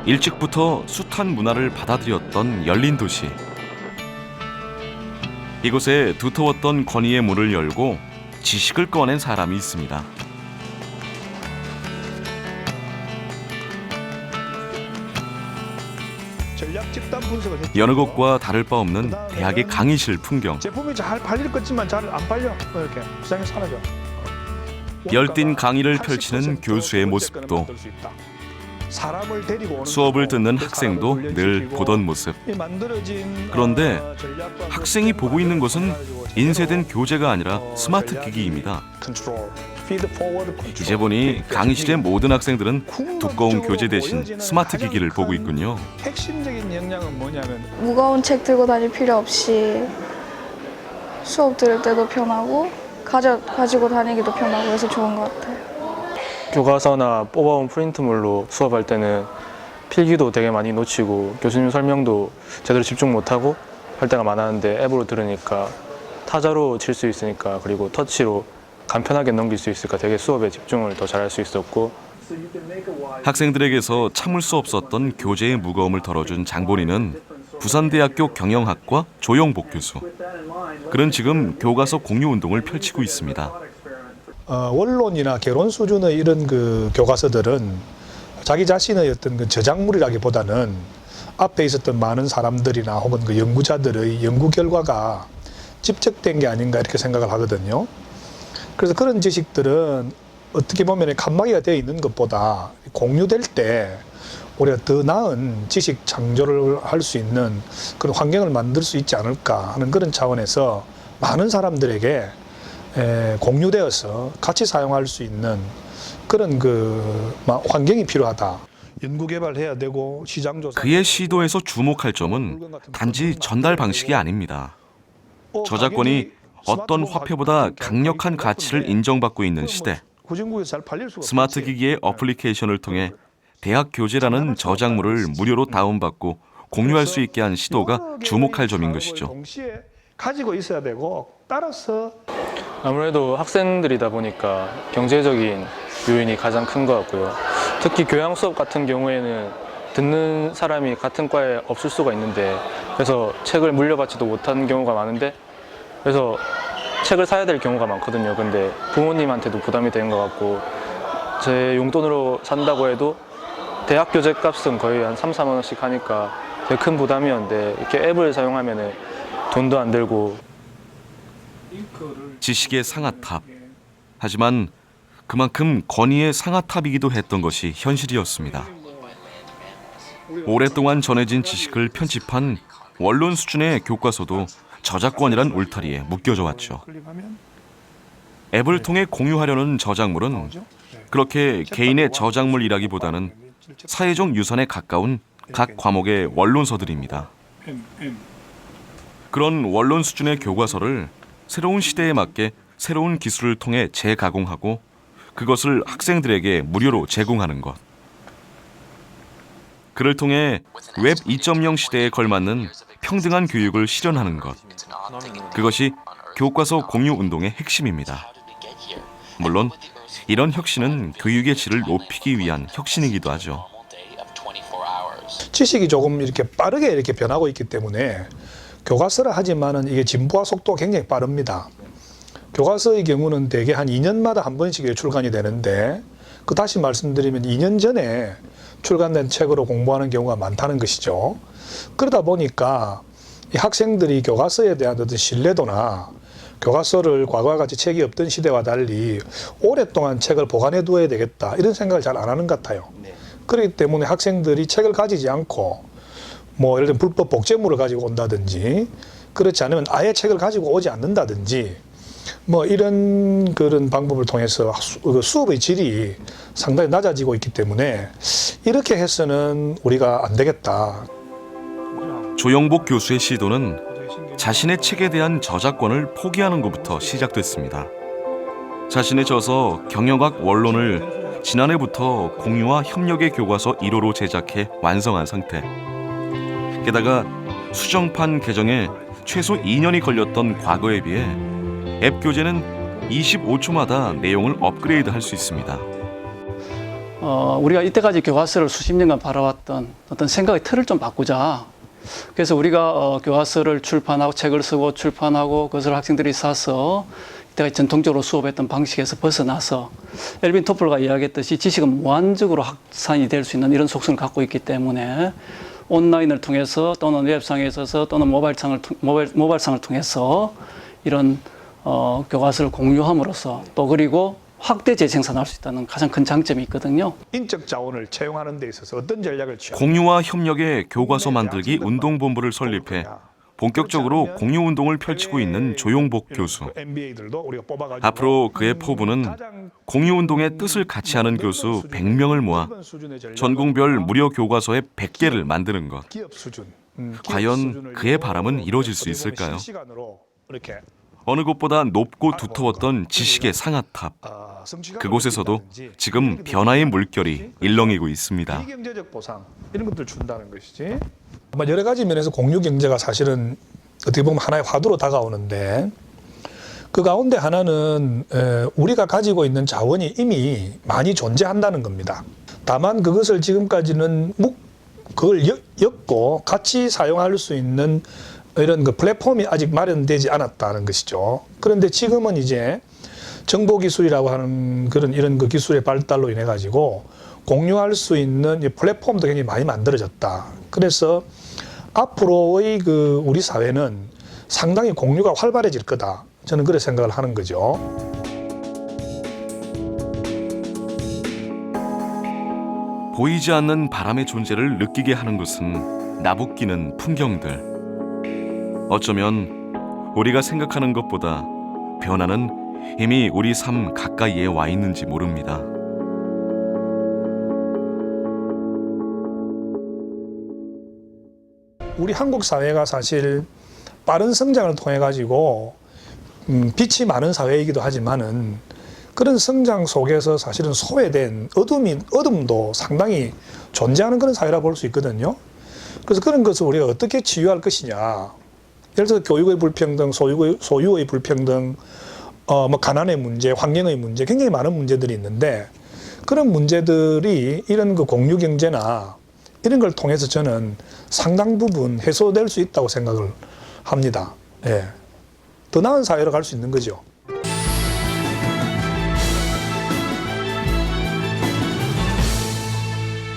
일찍부터 숱한 문화를 받아들였던 열린 도시. 이곳에 두터웠던 권위의 문을 열고 지식을 꺼낸 사람이 있습니다. 전략 집단 분석을 했죠. 여느 곳과 다를 바 없는 대학의 강의실 풍경. 제품이 잘 팔릴 것지만 잘 안 팔려. 이렇게 시장에 사라져. 열띤 강의를 펼치는 교수의 모습도, 수업을 듣는 학생도 늘 보던 모습. 그런데 학생이 보고 있는 것은 인쇄된 교재가 아니라 스마트 기기입니다. 이제 보니 강의실의 모든 학생들은 두꺼운 교재 대신 스마트 기기를 보고 있군요. 핵심적인 역량은 뭐냐면 무거운 책 들고 다닐 필요 없이 수업 들을 때도 편하고 가지고 다니기도 편하고 해서 좋은 것 같아요. 교과서나 뽑아온 프린트물로 수업할 때는 필기도 되게 많이 놓치고 교수님 설명도 제대로 집중 못하고 할 때가 많았는데 앱으로 들으니까 타자로 칠 수 있으니까, 그리고 터치로 간편하게 넘길 수 있으니까 되게 수업에 집중을 더 잘할 수 있었고, 학생들에게서 참을 수 없었던 교재의 무거움을 덜어준 장본인은 부산대학교 경영학과 조영복 교수. 그는 지금 교과서 공유 운동을 펼치고 있습니다. 원론이나 개론 수준의 이런 그 교과서들은 자기 자신의 어떤 그 저작물이라기보다는 앞에 있었던 많은 사람들이나 혹은 그 연구자들의 연구 결과가 집적된 게 아닌가 이렇게 생각을 하거든요. 그래서 그런 지식들은 어떻게 보면 칸막이가 되어 있는 것보다 공유될 때 우리가 더 나은 지식 창조를 할 수 있는 그런 환경을 만들 수 있지 않을까 하는 그런 차원에서 많은 사람들에게 공유되어서 같이 사용할 수 있는 그런 그 환경이 필요하다. 연구 개발해야 되고 시장 조사. 그의 시도에서 주목할 점은 단지 전달 방식이 아닙니다. 저작권이 어떤 화폐보다 강력한 가치를 인정받고 있는 시대. 스마트 기기의 어플리케이션을 통해 대학 교재라는 저작물을 무료로 다운받고 공유할 수 있게 한 시도가 주목할 점인 것이죠. 가지고 있어야 되고 따라서 아무래도 학생들이다 보니까 경제적인 요인이 가장 큰 것 같고요. 특히 교양 수업 같은 경우에는 듣는 사람이 같은 과에 없을 수가 있는데, 그래서 책을 물려받지도 못하는 경우가 많은데, 그래서 책을 사야 될 경우가 많거든요. 근데 부모님한테도 부담이 되는 것 같고, 제 용돈으로 산다고 해도 대학 교재 값은 거의 한 3, 4만 원씩 하니까 되게 큰 부담이었는데, 이렇게 앱을 사용하면 돈도 안 들고. 지식의 상아탑. 하지만 그만큼 권위의 상아탑이기도 했던 것이 현실이었습니다. 오랫동안 전해진 지식을 편집한 원론 수준의 교과서도 저작권이란 울타리에 묶여져 왔죠. 앱을 통해 공유하려는 저작물은 그렇게 개인의 저작물이라기보다는 사회적 유산에 가까운 각 과목의 원론서들입니다. 그런 원론 수준의 교과서를 새로운 시대에 맞게 새로운 기술을 통해 재가공하고 그것을 학생들에게 무료로 제공하는 것. 그를 통해 웹 2.0 시대에 걸맞는 평등한 교육을 실현하는 것. 그것이 교과서 공유 운동의 핵심입니다. 물론 이런 혁신은 교육의 질을 높이기 위한 혁신이기도 하죠. 지식이 조금 이렇게 빠르게 이렇게 변하고 있기 때문에 교과서라 하지만은 이게 진보화 속도가 굉장히 빠릅니다. 교과서의 경우는 대개 한 2년마다 한 번씩 출간이 되는데, 그 다시 말씀드리면 2년 전에 출간된 책으로 공부하는 경우가 많다는 것이죠. 그러다 보니까 이 학생들이 교과서에 대한 어떤 신뢰도나 교과서를 과거와 같이 책이 없던 시대와 달리 오랫동안 책을 보관해 두어야 되겠다 이런 생각을 잘 안 하는 것 같아요. 그렇기 때문에 학생들이 책을 가지지 않고 뭐 예를 들면 불법 복제물을 가지고 온다든지, 그렇지 않으면 아예 책을 가지고 오지 않는다든지, 뭐 이런 그런 방법을 통해서 수업의 질이 상당히 낮아지고 있기 때문에 이렇게 해서는 우리가 안 되겠다. 조영복 교수의 시도는 자신의 책에 대한 저작권을 포기하는 것부터 시작됐습니다. 자신의 저서 경영학 원론을 지난해부터 공유와 협력의 교과서 1호로 제작해 완성한 상태. 게다가 수정판 개정에 최소 2년이 걸렸던 과거에 비해 앱 교재는 25초마다 내용을 업그레이드할 수 있습니다. 우리가 이때까지 교과서를 수십 년간 바라왔던 어떤 생각의 틀을 좀 바꾸자. 그래서 우리가 교과서를 출판하고 책을 쓰고 출판하고 그것을 학생들이 사서 이때까지 전통적으로 수업했던 방식에서 벗어나서 엘빈 토플가 이야기했듯이 지식은 무한적으로 확산이 될 수 있는 이런 속성을 갖고 있기 때문에 온라인을 통해서 또는 웹상에 있어서 또는 모바일상을 통해서 이런 교과서를 공유함으로써 또 그리고 확대 재생산할 수 있다는 가장 큰 장점이 있거든요. 인적 자원을 채용하는 데 있어서 어떤 전략을 취하고 공유와 협력의 교과서 만들기 운동본부를 설립해 본격적으로 공유 운동을 펼치고 있는 조용복 교수. 앞으로 그의 포부는 공유 운동의 뜻을 같이 하는 교수 100명을 모아 전공별 무료 교과서의 100개를 만드는 것. 과연 그의 바람은 이루어질 수 있을까요? 어느 곳보다 높고 두터웠던 지식의 상아탑. 그곳에서도 지금 변화의 물결이 일렁이고 있습니다. 경제적 보상 이런 것들 준다는 것이지. 여러 가지 면에서 공유 경제가 사실은 어떻게 보면 하나의 화두로 다가오는데 그 가운데 하나는 우리가 가지고 있는 자원이 이미 많이 존재한다는 겁니다. 다만 그것을 지금까지는 그걸 엮고 같이 사용할 수 있는 이런 그 플랫폼이 아직 마련되지 않았다는 것이죠. 그런데 지금은 이제 정보기술이라고 하는 이런 그 기술의 발달로 인해 가지고 공유할 수 있는 플랫폼도 굉장히 많이 만들어졌다. 그래서 앞으로의 우리 사회는 상당히 공유가 활발해질 거다. 저는 그렇게 생각을 하는 거죠. 보이지 않는 바람의 존재를 느끼게 하는 것은 나부끼는 풍경들. 어쩌면 우리가 생각하는 것보다 변화는 이미 우리 삶 가까이에 와 있는지 모릅니다. 우리 한국 사회가 사실 빠른 성장을 통해 가지고 빛이 많은 사회이기도 하지만은 그런 성장 속에서 사실은 소외된 어둠도 상당히 존재하는 그런 사회라 볼 수 있거든요. 그래서 그런 것을 우리가 어떻게 치유할 것이냐. 예를 들어서 교육의 불평등, 소유의 불평등, 가난의 문제, 환경의 문제, 굉장히 많은 문제들이 있는데 그런 문제들이 이런 그 공유 경제나 이런 걸 통해서 저는 상당 부분 해소될 수 있다고 생각을 합니다. 예. 더 나은 사회로 갈 수 있는 거죠.